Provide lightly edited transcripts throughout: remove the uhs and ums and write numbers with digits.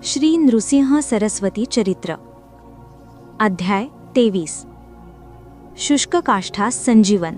श्री नृसिंह सरस्वती चरित्र अध्याय 23 शुष्क काष्ठास संजीवन।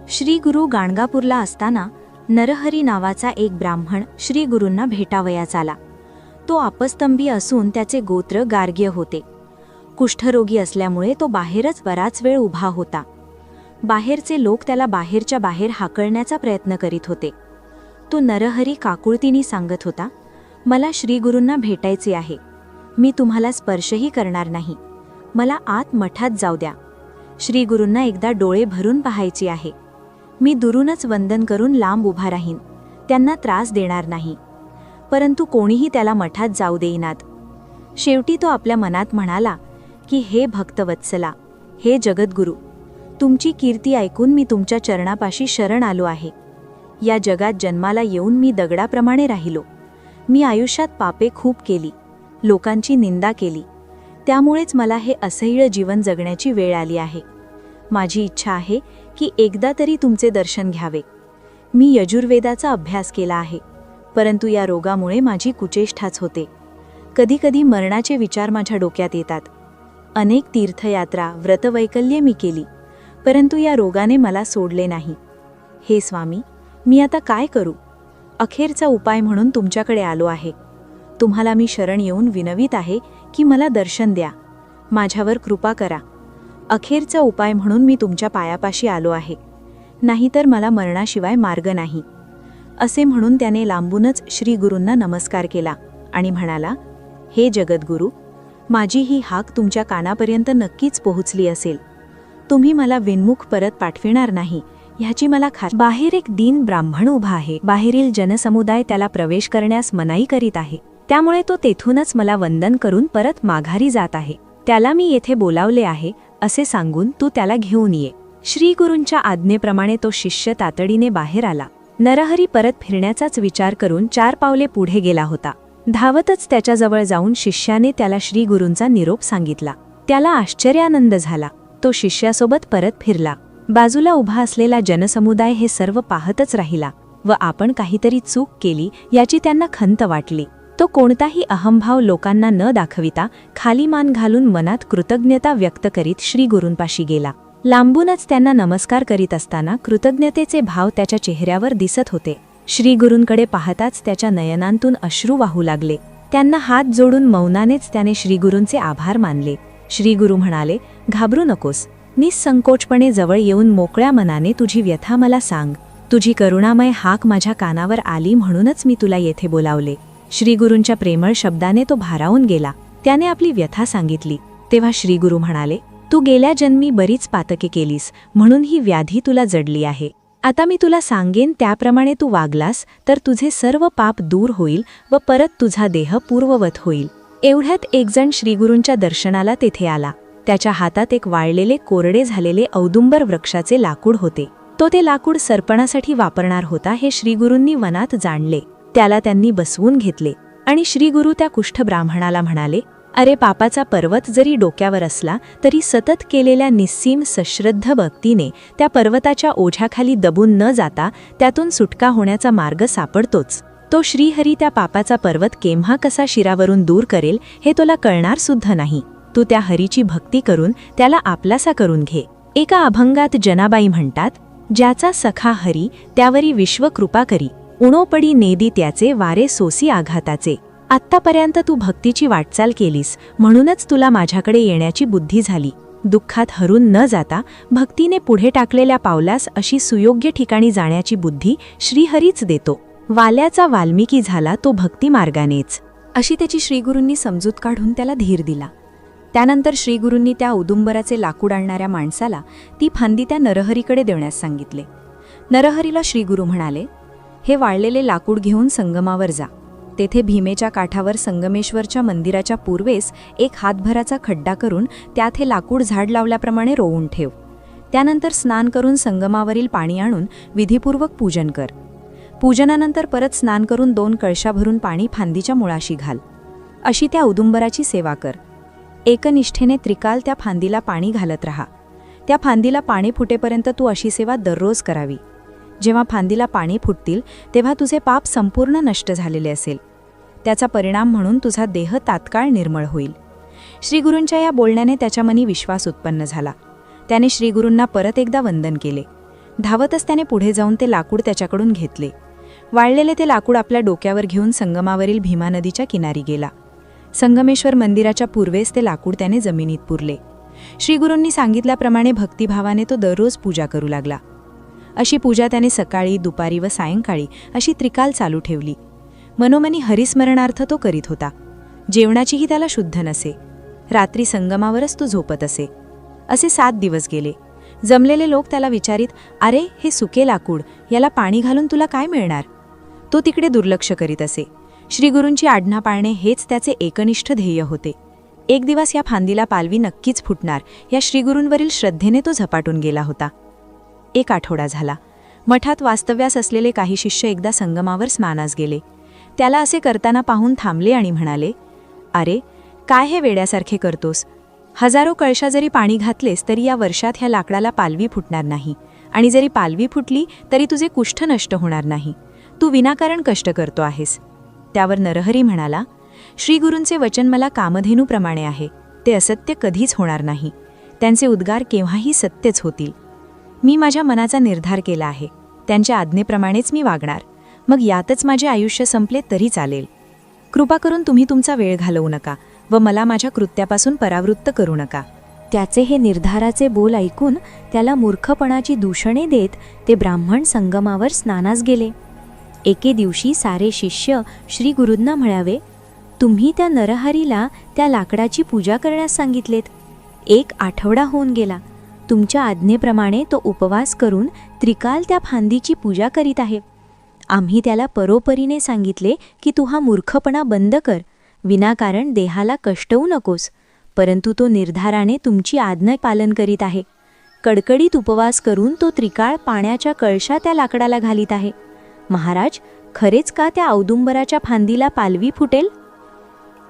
श्री गुरु गाणगापूरला असताना नरहरी नावाचा एक ब्राह्मण श्री गुरूंना भेटावयास आला। तो अपस्तंभी असून त्याचे गोत्र गार्ग्य होते। कुष्ठरोगी असल्यामुळे तो बाहेरच बराच वेळ उभा होता। बाहेरचे लोक त्याला बाहेरच्या बाहेर हाकलण्याचा प्रयत्न करीत होते। तो नरहरी काकुळतीने सांगत होता, मला श्री गुरूंना भेटायचे आहे। मी तुम्हाला स्पर्शही करणार नाही। मला आत मठात जाऊ द्या। श्री गुरूंना एकदा डोळे भरून पाहायचे आहे। मी दुरूनच वंदन करून लांब उभा राहीन, त्यांना त्रास देणार नाही। परंतु कोणीही त्याला मठात जाऊ देईनात। शेवटी तो आपल्या मनात म्हणाला की हे भक्तवत्सला, हे जगद्गुरू, तुमची कीर्ती ऐकून मी तुमच्या चरणापाशी शरण आलो आहे। या जगात जन्माला येऊन मी दगडाप्रमाणे राहिलो। मी आयुष्यात पापे खूप केली, लोकांची निंदा केली, त्यामुळेच मला हे असह्य जीवन जगण्याची वेळ आली आहे। माझी इच्छा आहे की एकदा तरी तुमचे दर्शन घ्यावे। मी यजुर्वेदाचा अभ्यास केला आहे, परंतु या रोगामुळे माझी कुचेष्टाच होते। कधीकधी मरणाचे विचार माझ्या डोक्यात येतात। अनेक तीर्थयात्रा व्रतवैकल्ये मी केली, परंतु या रोगाने मला सोडले नाही। हे स्वामी, मी आता काय करू? अखेरचा उपाय म्हणून तुमच्याकडे आलो आहे। तुम्हाला मी शरण येऊन विनवित आहे की मला दर्शन द्या, माझ्यावर कृपा करा। अखेरचा उपाय म्हणून मी तुमच्या पायापाशी आलो आहे, नाहीतर मला मरणाशिवाय मार्ग नाही। असे म्हणून त्याने लांबूनच श्री गुरूंना नमस्कार केला आणि म्हणाला, हे जगद्गुरू, माझी ही हाक तुमच्या कानापर्यंत नक्कीच पोहोचली असेल। तुम्ही मला विनमुख परत पाठविणार नाही ह्याची मला खात्री। बाहेर एक दीन ब्राह्मण उभा आहे। बाहेरील जनसमुदाय त्याला प्रवेश करण्यास मनाई करीत आहे, त्यामुळे तो तेथूनच मला वंदन करून परत माघारी जात आहे। त्याला मी येथे बोलावले आहे असे सांगून तू त्याला घेऊन ये। श्री गुरूंच्या आज्ञेप्रमाणे तो शिष्य तातडीने बाहेर आला। नरहरी परत फिरण्याचाच विचार करून 4 पावले पुढे गेला होता। धावतच त्याच्याजवळ जाऊन शिष्याने त्याला श्री गुरूंचा निरोप सांगितला। त्याला आश्चर्यानंद झाला। तो शिष्यासोबत परत फिरला। बाजूला उभा असलेला जनसमुदाय हे सर्व पाहतच राहिला व आपण काहीतरी चूक केली याची त्यांना खंत वाटली। तो कोणताही अहंभाव लोकांना न दाखविता खाली मान घालून मनात कृतज्ञता व्यक्त करीत श्री गुरूंपाशी गेला। लांबूनच त्यांना नमस्कार करीत असताना कृतज्ञतेचे भाव त्याच्या चेहऱ्यावर दिसत होते। श्री गुरूंकडे पाहताच त्याच्या नयनांतून अश्रू वाहू लागले। त्यांना हात जोडून मौनानेच त्याने श्री गुरूंचे आभार मानले। श्री गुरु म्हणाले, घाबरू नकोस, निसंकोचपणे जवळ येऊन मोकळ्या मनाने तुझी व्यथा मला सांग। तुझी करुणामय हाक माझ्या कानावर आली म्हणूनच मी तुला येथे बोलावले। श्री गुरूंच्या प्रेमळ शब्दाने तो भारावून गेला। त्याने आपली व्यथा सांगितली। तेव्हा श्री गुरु म्हणाले, तू गेल्या जन्मी बरीच पातके केलीस म्हणून ही व्याधी तुला जडली आहे। आता मी तुला सांगेन त्याप्रमाणे तू वागलास तर तुझे सर्व पाप दूर होईल व परत तुझा देह पूर्ववत होईल। एवढ्यात एकजण श्रीगुरूंच्या दर्शनाला तेथे आला। त्याच्या हातात एक वाळलेले कोरडे झालेले औदुंबर वृक्षाचे लाकूड होते। तो ते लाकूड सर्पणासाठी वापरणार होता हे श्रीगुरूंनी वनात जाणले। त्याला त्यांनी बसवून घेतले आणि श्रीगुरू त्या कुष्ठ ब्राह्मणाला म्हणाले, अरे पापाचा पर्वत जरी डोक्यावर असला तरी सतत केलेल्या निस्सीम सश्रद्ध भक्तीने त्या पर्वताच्या ओझ्याखाली दबून न जाता त्यातून सुटका होण्याचा मार्ग सापडतोच। तो श्रीहरी त्या पापाचा पर्वत केव्हा कसा शिरावरून दूर करेल हे तुला कळणार सुद्धा नाही। तू त्या हरीची भक्ती करून त्याला आपलासा करून घे। एका अभंगात जनाबाई म्हणतात, ज्याचा सखा हरी त्यावरी विश्व कृपा करी, उणोपडी नेदी त्याचे वारे सोसी आघाताचे। आत्तापर्यंत तू भक्तीची वाटचाल केलीस म्हणूनच तुला माझ्याकडे येण्याची बुद्धी झाली। दुःखात हरून न जाता भक्तीने पुढे टाकलेल्या पावलास अशी सुयोग्य ठिकाणी जाण्याची बुद्धी श्रीहरीच देतो। वाल्याचा वाल्मिकी झाला तो भक्ती मार्गानेच, अशी त्याची श्रीगुरूंनी समजूत काढून त्याला धीर दिला। त्यानंतर श्रीगुरूंनी त्या औदुंबराचे लाकूड आणणाऱ्या माणसाला ती फांदी त्या नरहरीकडे देण्यास सांगितले। नरहरीला श्रीगुरू म्हणाले, हे वाळलेले लाकूड घेऊन संगमावर जा। तेथे भीमेच्या काठावर संगमेश्वरच्या मंदिराच्या पूर्वेस एक हातभराचा खड्डा करून त्यात हे लाकूड झाड लावल्याप्रमाणे रोवून ठेव। त्यानंतर स्नान करून संगमावरील पाणी आणून विधीपूर्वक पूजन कर। पूजनानंतर परत स्नान करून 2 कळशा भरून पाणी फांदीच्या मुळाशी घाल। अशी त्या औदुंबराची सेवा कर। एकनिष्ठेने त्रिकाल त्या फांदीला पाणी घालत राहा। त्या फांदीला पाणी फुटेपर्यंत तू अशी सेवा दररोज करावी। जेव्हा फांदीला पाणी फुटतील तेव्हा तुझे पाप संपूर्ण नष्ट झालेले असेल। त्याचा परिणाम म्हणून तुझा देह तात्काळ निर्मळ होईल. श्रीगुरूंच्या या बोलण्याने त्याच्या मनी विश्वास उत्पन्न झाला. त्याने श्रीगुरूंना परत एकदा वंदन केले. धावतच त्याने पुढे जाऊन ते लाकूड त्याच्याकडून घेतले. वाळलेले ते लाकूड आपल्या डोक्यावर घेऊन संगमावरील भीमा नदीच्या किनारी गेला. संगमेश्वर मंदिराच्या पूर्वेस ते लाकूड त्याने जमिनीत पुरले. श्रीगुरूंनी सांगितल्याप्रमाणे भक्तिभावाने तो दररोज पूजा करू लागला. अशी पूजा त्याने सकाळी, दुपारी व सायंकाळी अशी त्रिकाल चालू ठेवली. मनोमनी हरिस्मरणार्थ तो करीत होता. जेवणाचीही त्याला शुद्ध नसे. रात्री संगमावरच तो झोपत असे. असे 7 दिवस गेले. जमलेले लोक त्याला विचारीत, अरे हे सुके लाकूड, याला पाणी घालून तुला काय मिळणार? तो तिकडे दुर्लक्ष करीत असे. श्रीगुरूंची आज्ञा पाळणे हेच त्याचे एकनिष्ठ ध्येय होते. एक दिवस या फांदीला पालवी नक्कीच फुटणार या श्रीगुरूंवरील श्रद्धेने तो झपाटून गेला होता. 1 आठवडा झाला. मठात वास्तव्यास असलेले काही शिष्य एकदा संगमावर स्नानास गेले. त्याला असे करताना पाहून थांबले आणि म्हणाले, अरे काय हे वेड्यासारखे करतोस? हजारो कळशा जरी पाणी घातलेस तरी या वर्षात ह्या लाकडाला पालवी फुटणार नाही, आणि जरी पालवी फुटली तरी तुझे कुष्ठ नष्ट होणार नाही. तू विनाकारण कष्ट करतो आहेस. त्यावर नरहरी म्हणाला, श्रीगुरूंचे वचन मला कामधेनूप्रमाणे आहे. ते असत्य कधीच होणार नाही. त्यांचे उद्गार केव्हाही सत्यच होतील. मी माझ्या मनाचा निर्धार केला आहे. त्यांच्या आज्ञेप्रमाणेच मी वागणार. मग यातच माझे आयुष्य संपले तरी चालेल. कृपा करून तुम्ही तुमचा वेळ घालवू नका व मला माझ्या कृत्यापासून परावृत्त करू नका. त्याचे हे निर्धाराचे बोल ऐकून त्याला मूर्खपणाची दूषणे देत ते ब्राह्मण संगमावर स्नानास गेले. एके दिवशी सारे शिष्य श्रीगुरूंना म्हणावे, तुम्ही त्या नरहरीला त्या लाकडाची पूजा करण्यास सांगितलेत. 1 आठवडा होऊन गेला. तुमच्या आज्ञेप्रमाणे तो उपवास करून त्रिकाल त्या फांदीची पूजा करीत आहे. आम्ही त्याला परोपरीने सांगितले की तू हा मूर्खपणा बंद कर, विनाकारण देहाला कष्टवू नकोस, परंतु तो निर्धाराने तुमची आज्ञा पालन करीत आहे. कडकडीत उपवास करून तो त्रिकाळ पाण्याच्या कळशा त्या लाकडाला घालीत आहे. महाराज, खरेच का त्या औदुंबराच्या फांदीला पालवी फुटेल?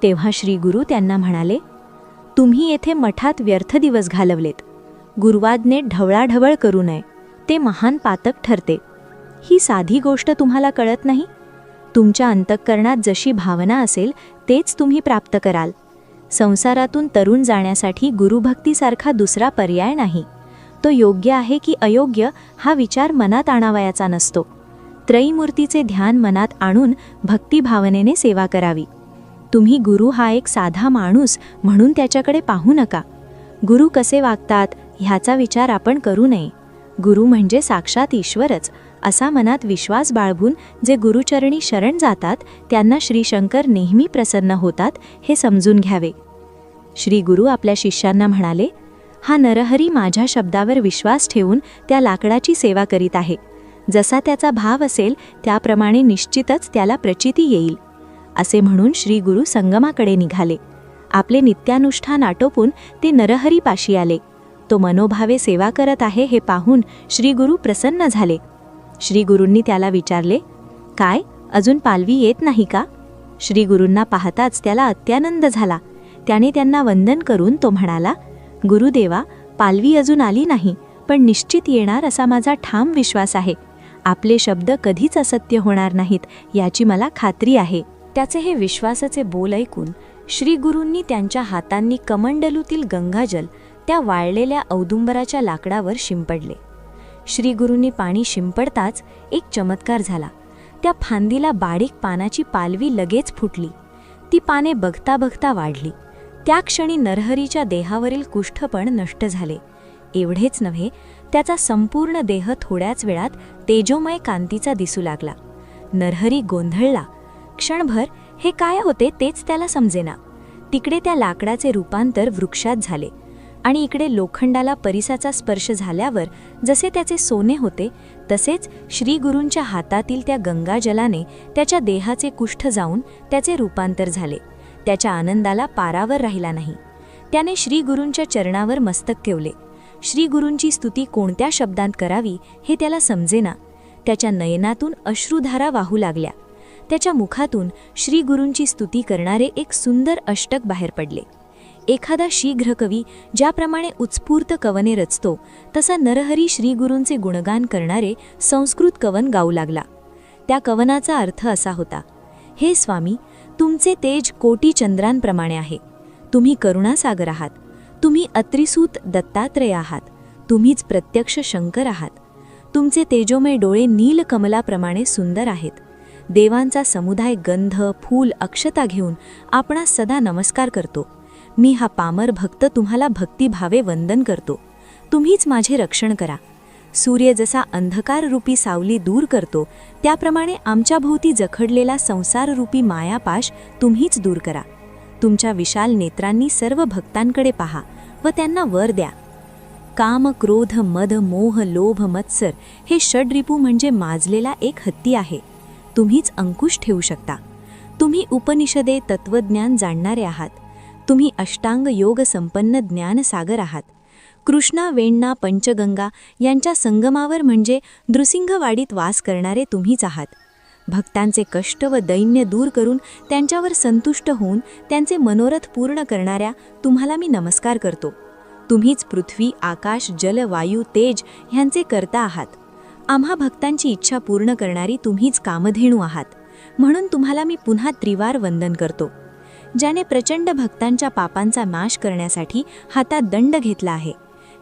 तेव्हा श्रीगुरू त्यांना म्हणाले, तुम्ही येथे मठात व्यर्थ दिवस घालवलेत. गुरुवाज्ञेत ढवळाढवळ करू नये, ते महान पातक ठरते. ही साधी गोष्ट तुम्हाला कळत नाही? तुमच्या अंतःकरणात जशी भावना असेल तेच तुम्ही प्राप्त कराल. संसारातून तरुण जाण्यासाठी गुरुभक्तीसारखा दुसरा पर्याय नाही. तो योग्य आहे की अयोग्य हा विचार मनात आणावयाचा नसतो. त्रयीमूर्तीचे ध्यान मनात आणून भक्तिभावनेने सेवा करावी. तुम्ही गुरु हा एक साधा माणूस म्हणून त्याच्याकडे पाहू नका. गुरु कसे वागतात ह्याचा विचार आपण करू नये. गुरु म्हणजे साक्षात ईश्वरच असा मनात विश्वास बाळगून जे गुरुचरणी शरण जातात त्यांना श्री शंकर नेहमी प्रसन्न होतात हे समजून घ्यावे. श्री गुरु आपल्या शिष्यांना म्हणाले, हा नरहरी माझ्या शब्दावर विश्वास ठेवून त्या लाकडाची सेवा करीत आहे. जसा त्याचा भाव असेल त्याप्रमाणे निश्चितच त्याला प्रचिती येईल. असे म्हणून श्री गुरु संगमाकडे निघाले. आपले नित्यानुष्ठान आटोपून ते नरहरीपाशी आले. तो मनोभावे सेवा करत आहे हे पाहून श्री गुरु प्रसन्न झाले. श्री गुरूंनी त्याला विचारले, काय अजून पालवी येत नाही का? श्री गुरूंना पाहताच त्याला अत्यानंद झाला. त्याने त्यांना वंदन करून तो म्हणाला, गुरुदेवा, पालवी अजून आली नाही, पण निश्चित येणार असा माझा ठाम विश्वास आहे. आपले शब्द कधीच असत्य होणार नाहीत याची मला खात्री आहे. त्याचे हे विश्वासाचे बोल ऐकून श्री गुरूंनी त्यांच्या हातांनी कमंडलूतील गंगाजल त्या वाळलेल्या औदुंबराच्या लाकडावर शिंपडले. श्रीगुरूंनी पाणी शिंपडताच एक चमत्कार झाला. त्या फांदीला बारीक पानाची पालवी लगेच फुटली. ती पाने बघता बघता वाढली. त्या क्षणी नरहरीच्या देहावरील कुष्ठपण नष्ट झाले. एवढेच नव्हे, त्याचा संपूर्ण देह थोड्याच वेळात तेजोमय कांतीचा दिसू लागला. नरहरी गोंधळला. क्षणभर हे काय होते तेच त्याला समजेना. तिकडे त्या लाकडाचे रूपांतर वृक्षात झाले आणि इकडे लोखंडाला परिसाचा स्पर्श झाल्यावर जसे त्याचे सोने होते तसेच श्रीगुरूंच्या हातातील त्या गंगाजलाने त्याच्या देहाचे कुष्ठ जाऊन त्याचे रूपांतर झाले. त्याच्या आनंदाला पारावर राहिला नाही. त्याने श्रीगुरूंच्या चरणावर मस्तक ठेवले. श्रीगुरूंची स्तुती कोणत्या शब्दांत करावी हे त्याला समजेना. त्याच्या नयनातून अश्रुधारा वाहू लागल्या. त्याच्या मुखातून श्रीगुरूंची स्तुती करणारे एक सुंदर अष्टक बाहेर पडले. एखादा शीघ्र कवी ज्याप्रमाणे उत्स्फूर्त कवने रचतो तसा नरहरी श्रीगुरूंचे गुणगान करणारे संस्कृत कवन गाऊ लागला. त्या कवनाचा अर्थ असा होता, हे स्वामी, तुमचे तेज कोटी चंद्रांप्रमाणे आहे. तुम्ही करुणासागर आहात. तुम्ही अत्रिसूत दत्तात्रय आहात. तुम्हीच प्रत्यक्ष शंकर आहात. तुमचे तेजोमय डोळे नीलकमलाप्रमाणे सुंदर आहेत. देवांचा समुदाय गंध, फूल, अक्षता घेऊन आपणास सदा नमस्कार करतो. मी हा पामर भक्त तुम्हाला भक्तिभावे वंदन करतो. तुम्हीच माझे रक्षण करा. सूर्य जसा अंधकाररूपी सावली दूर करतो, त्याप्रमाणे आमच्या भोवती जखडलेला संसाररूपी मायापाश तुम्हीच दूर करा. तुमच्या विशाल नेत्रांनी सर्व भक्तांकडे पहा व त्यांना वर द्या. काम, क्रोध, मद, मोह, लोभ, मत्सर हे षड्रिपू म्हणजे माजलेला एक हत्ती आहे. तुम्हीच अंकुश ठेवू शकता. तुम्ही उपनिषदे तत्वज्ञान जाणणारे आहात. तुम्ही अष्टांग योग संपन्न ज्ञानसागर आहात. कृष्णा, वेण्णा, पंचगंगा यांच्या संगमावर म्हणजे नृसिंहवाडीत वास करणारे तुम्हीच आहात. भक्तांचे कष्ट व दैन्य दूर करून त्यांच्यावर संतुष्ट होऊन त्यांचे मनोरथ पूर्ण करणाऱ्या तुम्हाला मी नमस्कार करतो. तुम्हीच पृथ्वी, आकाश, जल, वायू, तेज ह्यांचे कर्ता आहात. आम्हा भक्तांची इच्छा पूर्ण करणारी तुम्हीच कामधेणू आहात. म्हणून तुम्हाला मी पुन्हा त्रिवार वंदन करतो. ज्याने प्रचंड भक्तांच्या पापांचा नाश करण्यासाठी हातात दंड घेतला आहे,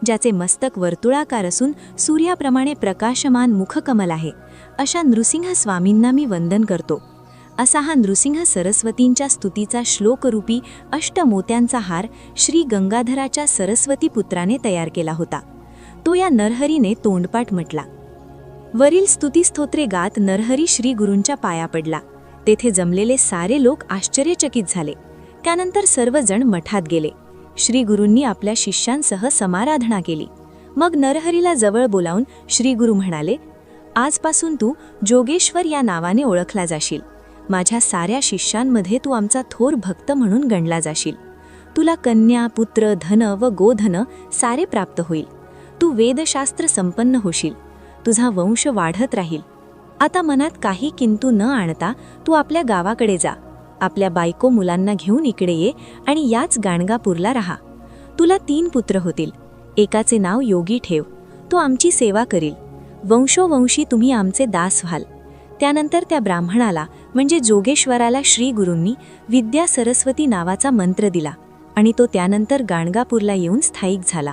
ज्याचे मस्तक वर्तुळाकार असून सूर्याप्रमाणे प्रकाशमान मुखकमल आहे, अशा नृसिंह स्वामींना मी वंदन करतो. असा हा नृसिंह सरस्वतींच्या स्तुतीचा श्लोकरूपी अष्टमोत्यांचा हार श्री गंगाधराच्या सरस्वती पुत्राने तयार केला होता. तो या नरहरीने तोंडपाठ म्हटला. वरील स्तुतिस्तोत्रे गात नरहरी श्री गुरूंच्या पाया पडला. तेथे जमलेले सारे लोक आश्चर्यचकित झाले. त्यानंतर सर्वजण मठात गेले. श्री गुरूंनी आपल्या शिष्यांसह समाराधना केली. मग नरहरीला जवळ बोलावून श्री गुरु म्हणाले, आजपासून तू जोगेश्वर या नावाने ओळखला जाशील. माझ्या साऱ्या शिष्यांमध्ये तू आमचा थोर भक्त म्हणून गणला जाशील. तुला कन्या, पुत्र, धन व गोधन सारे प्राप्त होईल. तू वेदशास्त्र संपन्न होशील. तुझा वंश वाढत राहील. आता मनात काही किंतु न आणता तू आपल्या गावाकडे जा. आपल्या बायको मुलांना घेऊन इकडे ये आणि याच गाणगापूरला राहा. तुला 3 पुत्र होतील. एकाचे नाव योगी ठेव. तो आमची सेवा करील. वंशोवंशी तुम्ही आमचे दास व्हाल. त्यानंतर त्या ब्राह्मणाला म्हणजे जोगेश्वराला श्री गुरूंनी विद्या सरस्वती नावाचा मंत्र दिला आणि तो त्यानंतर गाणगापूरला येऊन स्थायिक झाला.